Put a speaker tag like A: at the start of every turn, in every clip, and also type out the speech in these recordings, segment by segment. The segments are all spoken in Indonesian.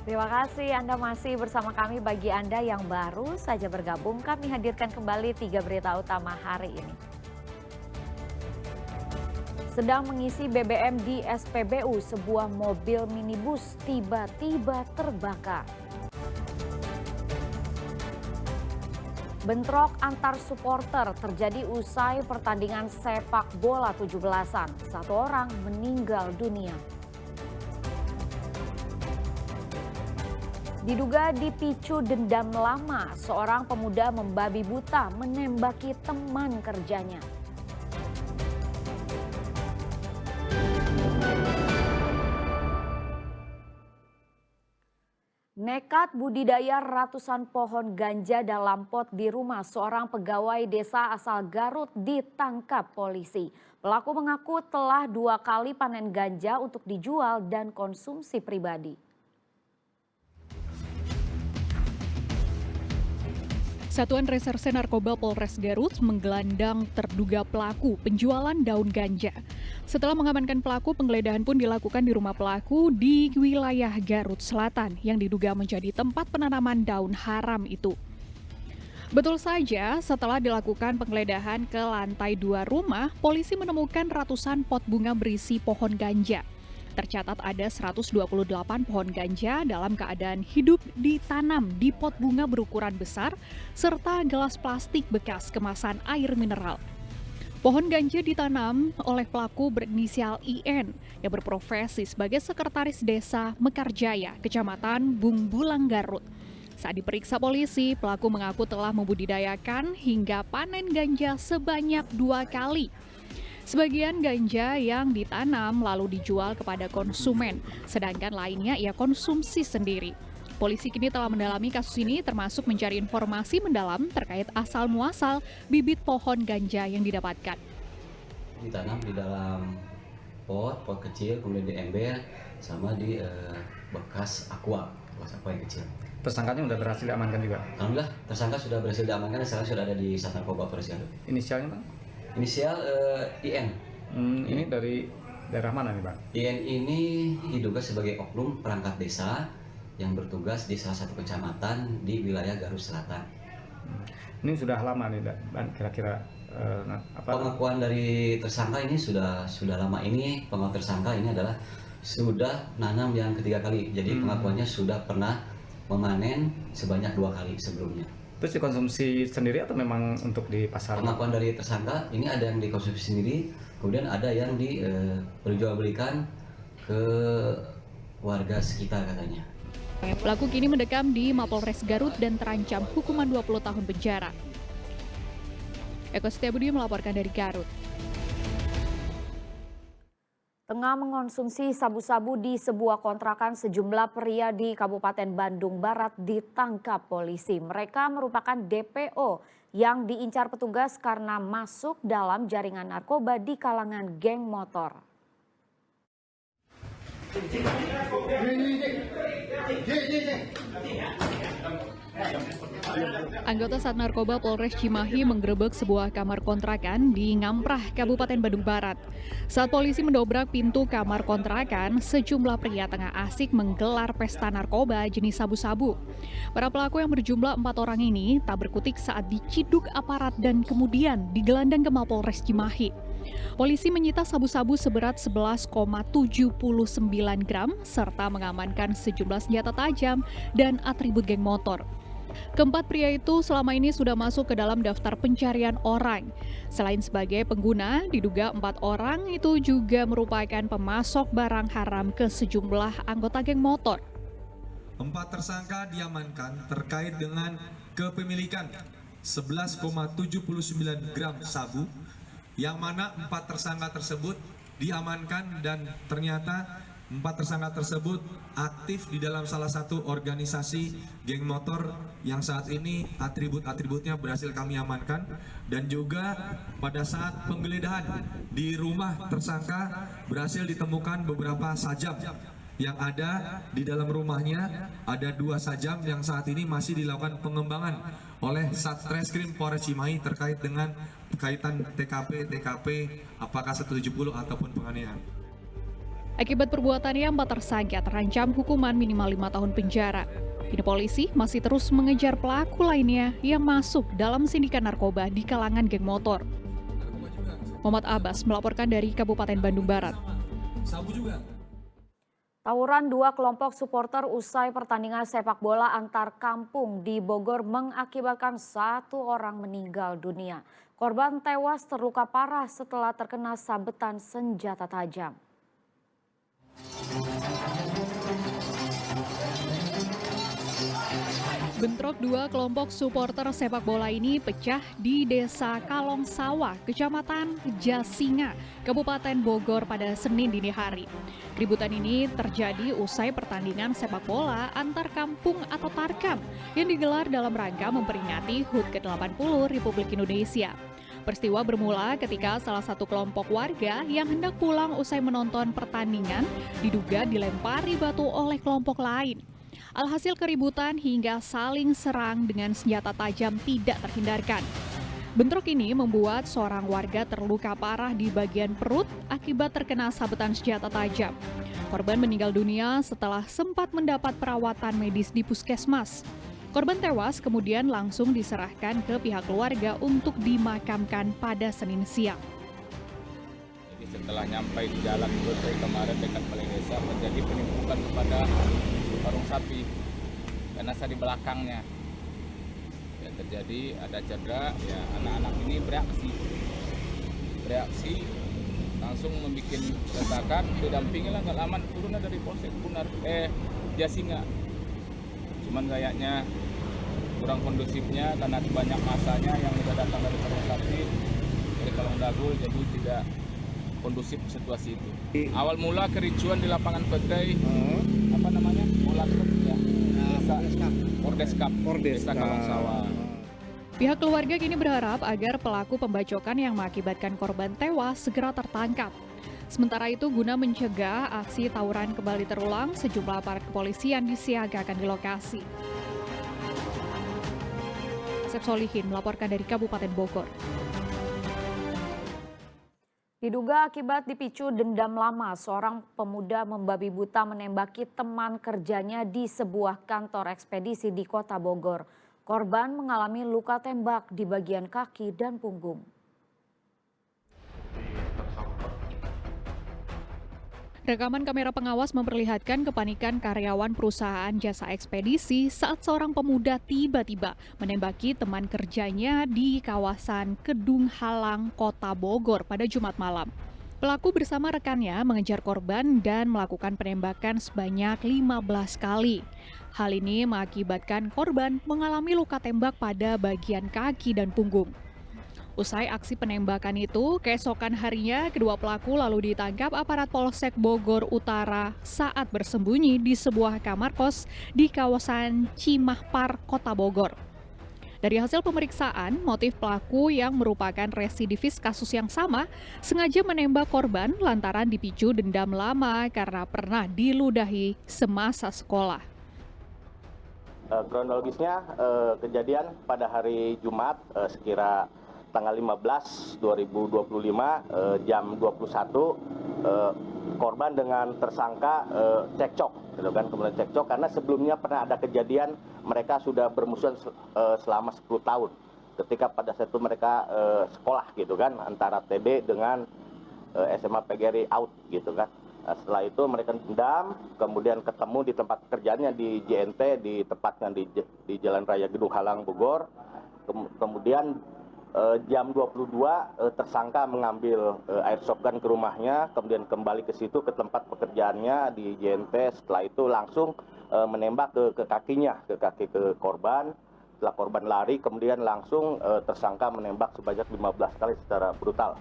A: Terima kasih Anda masih bersama kami. Bagi Anda yang baru saja bergabung, kami hadirkan kembali 3 berita utama hari ini. Sedang mengisi BBM di SPBU, sebuah mobil minibus tiba-tiba terbakar. Bentrok antar supporter terjadi usai pertandingan sepak bola 17-an. Satu orang meninggal dunia. Diduga dipicu dendam lama, seorang pemuda membabi buta menembaki teman kerjanya. Nekat budidaya ratusan pohon ganja dalam pot di rumah seorang pegawai desa asal Garut ditangkap polisi. Pelaku mengaku telah 2 kali panen ganja untuk dijual dan konsumsi pribadi.
B: Satuan Reserse Narkoba Polres Garut menggelandang terduga pelaku penjualan daun ganja. Setelah mengamankan pelaku, penggeledahan pun dilakukan di rumah pelaku di wilayah Garut Selatan yang diduga menjadi tempat penanaman daun haram itu. Betul saja, setelah dilakukan penggeledahan ke lantai 2 rumah, polisi menemukan ratusan pot bunga berisi pohon ganja. Tercatat ada 128 pohon ganja dalam keadaan hidup ditanam di pot bunga berukuran besar serta gelas plastik bekas kemasan air mineral. Pohon ganja ditanam oleh pelaku berinisial IN yang berprofesi sebagai sekretaris desa Mekarjaya, Kecamatan Bungbulang, Garut. Saat diperiksa polisi, pelaku mengaku telah membudidayakan hingga panen ganja sebanyak 2 kali. Sebagian ganja yang ditanam lalu dijual kepada konsumen, sedangkan lainnya ia konsumsi sendiri. Polisi kini telah mendalami kasus ini termasuk mencari informasi mendalam terkait asal-muasal bibit pohon ganja yang didapatkan.
C: Ditanam di dalam pot kecil, kemudian di ember, sama di bekas aqua yang kecil.
D: Tersangkanya sudah berhasil diamankan juga?
C: Alhamdulillah, tersangka sudah berhasil diamankan dan sekarang sudah ada di Sat Narkoba Polres Garut.
D: Inisialnya, Bang?
C: Inisial IN.
D: Ini dari daerah mana nih, Bang?
C: IN ini diduga sebagai oknum perangkat desa yang bertugas di salah satu kecamatan di wilayah Garut Selatan.
D: Ini sudah lama nih, Bang, kira-kira
C: Pengakuan dari tersangka ini sudah lama ini. Pengakuan tersangka ini adalah sudah nanam yang ketiga kali. Jadi pengakuannya sudah pernah memanen sebanyak 2 kali sebelumnya.
D: Terus dikonsumsi sendiri atau memang untuk di pasar?
C: Pengakuan dari tersangka ini ada yang dikonsumsi sendiri, kemudian ada yang diperjualbelikan ke warga sekitar katanya.
B: Pelaku kini mendekam di Mapolres Garut dan terancam hukuman 20 tahun penjara. Eko Setiabudi melaporkan dari Garut.
A: Tengah mengonsumsi sabu-sabu di sebuah kontrakan, sejumlah pria di Kabupaten Bandung Barat ditangkap polisi. Mereka merupakan DPO yang diincar petugas karena masuk dalam jaringan narkoba di kalangan geng motor.
B: Anggota Sat Narkoba Polres Cimahi menggerebek sebuah kamar kontrakan di Ngamprah, Kabupaten Bandung Barat. Saat polisi mendobrak pintu kamar kontrakan, sejumlah pria tengah asik menggelar pesta narkoba jenis sabu-sabu. Para pelaku yang berjumlah 4 orang ini tak berkutik saat diciduk aparat dan kemudian digelandang ke Mapolres Cimahi. Polisi menyita sabu-sabu seberat 11,79 gram serta mengamankan sejumlah senjata tajam dan atribut geng motor. Keempat pria itu selama ini sudah masuk ke dalam daftar pencarian orang. Selain sebagai pengguna, diduga 4 orang itu juga merupakan pemasok barang haram ke sejumlah anggota geng motor.
E: 4 tersangka diamankan terkait dengan kepemilikan 11,79 gram sabu, yang mana 4 tersangka tersebut diamankan dan ternyata 4 tersangka tersebut aktif di dalam salah satu organisasi geng motor yang saat ini atribut-atributnya berhasil kami amankan. Dan juga pada saat penggeledahan di rumah tersangka berhasil ditemukan beberapa sajam yang ada di dalam rumahnya. Ada 2 sajam yang saat ini masih dilakukan pengembangan oleh Satreskrim Polres Cimahi terkait dengan kaitan TKP apakah 170 ataupun penganiayaan.
B: Akibat perbuatannya, 4 tersangka terancam hukuman minimal 5 tahun penjara. Kini polisi masih terus mengejar pelaku lainnya yang masuk dalam sindikat narkoba di kalangan geng motor. Muhammad Abbas melaporkan dari Kabupaten Bandung Barat.
A: Tawuran dua kelompok supporter usai pertandingan sepak bola antar kampung di Bogor mengakibatkan 1 orang meninggal dunia. Korban tewas terluka parah setelah terkena sabetan senjata tajam.
B: Bentrok dua kelompok supporter sepak bola ini pecah di Desa Kalong Sawah, Kecamatan Jasinga, Kabupaten Bogor pada Senin dini hari. Keributan ini terjadi usai pertandingan sepak bola antar kampung atau Tarkam yang digelar dalam rangka memperingati HUT ke-80 Republik Indonesia. Peristiwa bermula ketika salah satu kelompok warga yang hendak pulang usai menonton pertandingan diduga dilempari batu oleh kelompok lain. Alhasil keributan hingga saling serang dengan senjata tajam tidak terhindarkan. Bentrok ini membuat seorang warga terluka parah di bagian perut akibat terkena sabetan senjata tajam. Korban meninggal dunia setelah sempat mendapat perawatan medis di puskesmas. Korban tewas kemudian langsung diserahkan ke pihak keluarga untuk dimakamkan pada Senin siang.
F: Jadi setelah nyampai di jalan Gote kemarin dekat Balai Desa terjadi penimbukan kepada warung sapi karena saya di belakangnya ya, terjadi ada cedera ya, anak-anak ini bereaksi langsung membuat ledakan, didampingi lah nggak lama turunnya dari Polsek Jasinga, cuman kayaknya kurang kondusifnya karena banyak masanya yang sudah datang dari warung sapi dari Kalong Dagul, jadi tidak kondusif situasi itu. Awal mula kericuan di lapangan Petai, apa namanya, bola klub ya, Desa Kalong Sawah.
B: Pihak keluarga kini berharap agar pelaku pembacokan yang mengakibatkan korban tewas segera tertangkap. Sementara itu, guna mencegah aksi tawuran kembali terulang, sejumlah aparat kepolisian disiagakan di lokasi. Asep Solihin melaporkan dari Kabupaten Bogor.
A: Diduga akibat dipicu dendam lama, seorang pemuda membabi buta menembaki teman kerjanya di sebuah kantor ekspedisi di Kota Bogor. Korban mengalami luka tembak di bagian kaki dan punggung.
B: Rekaman kamera pengawas memperlihatkan kepanikan karyawan perusahaan jasa ekspedisi saat seorang pemuda tiba-tiba menembaki teman kerjanya di kawasan Kedung Halang, Kota Bogor pada Jumat malam. Pelaku bersama rekannya mengejar korban dan melakukan penembakan sebanyak 15 kali. Hal ini mengakibatkan korban mengalami luka tembak pada bagian kaki dan punggung. Usai aksi penembakan itu, keesokan harinya kedua pelaku lalu ditangkap aparat Polsek Bogor Utara saat bersembunyi di sebuah kamar kos di kawasan Cimahpar, Kota Bogor. Dari hasil pemeriksaan, motif pelaku yang merupakan residivis kasus yang sama sengaja menembak korban lantaran dipicu dendam lama karena pernah diludahi semasa sekolah.
G: Kronologisnya kejadian pada hari Jumat sekira tanggal 15 2025 jam 21 korban dengan tersangka cekcok gitu kan, kemudian cekcok karena sebelumnya pernah ada kejadian mereka sudah bermusuhan selama 10 tahun ketika pada saat itu mereka sekolah gitu kan, antara TB dengan SMA PGRI out gitu kan. Setelah itu mereka dendam, kemudian ketemu di tempat kerjaannya di JNT, di tempatnya di Jalan Raya Gedung Halang Bogor. Kemudian jam 22 tersangka mengambil airsoft gun ke rumahnya, kemudian kembali ke situ ke tempat pekerjaannya di JNT. Setelah itu langsung menembak ke kakinya, ke kaki ke korban. Setelah korban lari, kemudian langsung tersangka menembak sebanyak 15 kali secara brutal.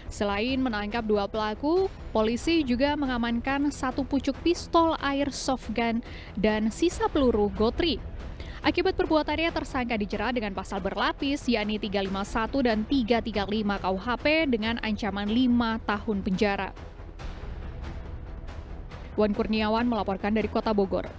B: Selain menangkap dua pelaku, polisi juga mengamankan satu pucuk pistol airsoft gun dan sisa peluru gotri. Akibat perbuatannya, tersangka dijerat dengan pasal berlapis, yakni 351 dan 335 KUHP dengan ancaman 5 tahun penjara. Wan Kurniawan melaporkan dari Kota Bogor.